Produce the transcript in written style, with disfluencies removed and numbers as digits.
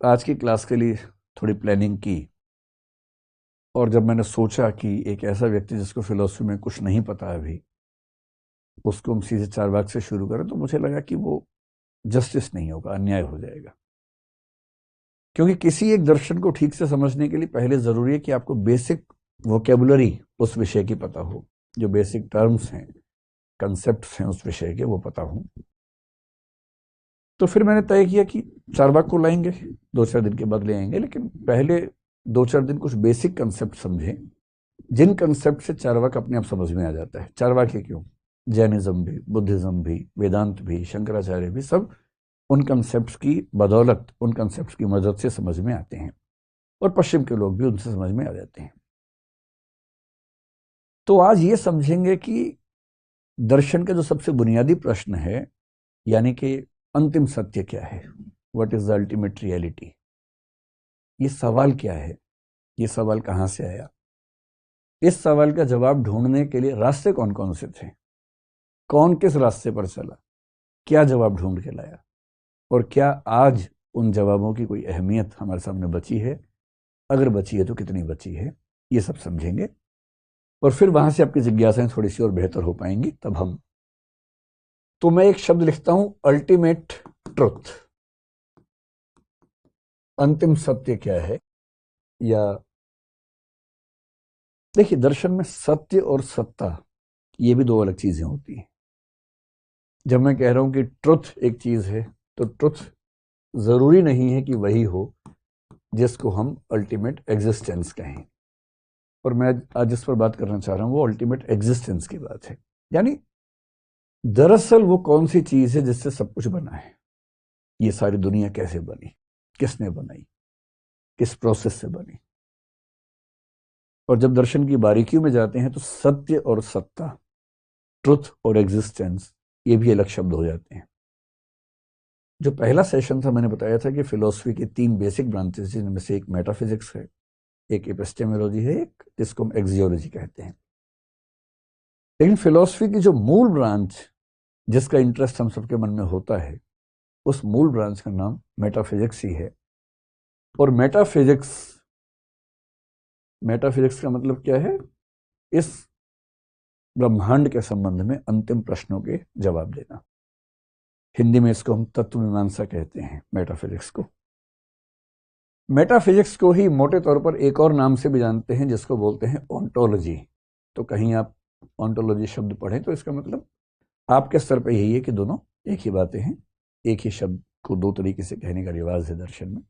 आज की क्लास के लिए थोड़ी प्लानिंग की और जब मैंने सोचा कि एक ऐसा व्यक्ति जिसको फिलॉसफी में कुछ नहीं पता अभी, उसको हम सीधे चारवाक से शुरू करें, तो मुझे लगा कि वो जस्टिस नहीं होगा, अन्याय हो जाएगा। क्योंकि किसी एक दर्शन को ठीक से समझने के लिए पहले जरूरी है कि आपको बेसिक वोकेबुलरी उस विषय की पता हो, जो बेसिक टर्म्स हैं, कंसेप्ट्स हैं उस विषय के, वो पता हो। तो फिर मैंने तय किया कि चारवाक को लाएंगे, 2-4 दिन के बाद ले आएंगे, लेकिन पहले 2-4 दिन कुछ बेसिक कंसेप्ट समझें, जिन कंसेप्ट से चारवाक अपने आप समझ में आ जाता है। चारवाक ही क्यों, जैनिज्म भी, बुद्धिज्म भी, वेदांत भी, शंकराचार्य भी, सब उन कंसेप्ट की बदौलत, उन कंसेप्ट की मदद से समझ में आते हैं, और पश्चिम के लोग भी उनसे समझ में आ जाते हैं। तो आज ये समझेंगे कि दर्शन का जो सबसे बुनियादी प्रश्न है, यानी कि अंतिम सत्य क्या है, what is the ultimate reality, ये सवाल क्या है, ये सवाल कहां से आया, इस सवाल का जवाब ढूंढने के लिए रास्ते कौन कौन से थे, कौन किस रास्ते पर चला, क्या जवाब ढूंढ के लाया, और क्या आज उन जवाबों की कोई अहमियत हमारे सामने बची है, अगर बची है तो कितनी बची है, ये सब समझेंगे। और फिर वहां से आपकी जिज्ञासाएं थोड़ी सी और बेहतर हो पाएंगी। तब हम, तो मैं एक शब्द लिखता हूं, अल्टीमेट ट्रुथ, अंतिम सत्य क्या है। या देखिए, दर्शन में सत्य और सत्ता, ये भी दो अलग चीजें होती हैं। जब मैं कह रहा हूं कि ट्रुथ एक चीज है, तो ट्रुथ जरूरी नहीं है कि वही हो जिसको हम अल्टीमेट एग्जिस्टेंस कहें। और मैं आज जिस पर बात करना चाह रहा हूं वो अल्टीमेट एग्जिस्टेंस की बात है। यानी दरअसल वो कौन सी चीज है जिससे सब कुछ बना है, ये सारी दुनिया कैसे बनी, किसने बनाई, किस प्रोसेस से बनी। और जब दर्शन की बारीकियों में जाते हैं तो सत्य और सत्ता, ट्रुथ और एग्जिस्टेंस, ये भी अलग शब्द हो जाते हैं। जो पहला सेशन था, मैंने बताया था कि फिलोसफी की 3 बेसिक ब्रांचेस, जिनमें से एक मेटाफिजिक्स है, एक एपिस्टेमोलॉजी है, एक जिसको हम एक्सियोलॉजी कहते हैं। लेकिन फिलोसफी की जो मूल ब्रांच, जिसका इंटरेस्ट हम सबके मन में होता है, उस मूल ब्रांच का नाम मेटाफिजिक्स ही है। और मेटाफिजिक्स का मतलब क्या है, इस ब्रह्मांड के संबंध में अंतिम प्रश्नों के जवाब देना। हिंदी में इसको हम तत्व मीमांसा कहते हैं, मेटाफिजिक्स को। मेटाफिजिक्स को ही मोटे तौर पर एक और नाम से भी जानते हैं, जिसको बोलते हैं ओंटोलॉजी। तो कहीं आप ओंटोलॉजी शब्द पढ़ें तो इसका मतलब आपके स्तर पर यही है कि दोनों एक ही बातें हैं, एक ही शब्द को 2 तरीके से कहने का रिवाज है दर्शन में।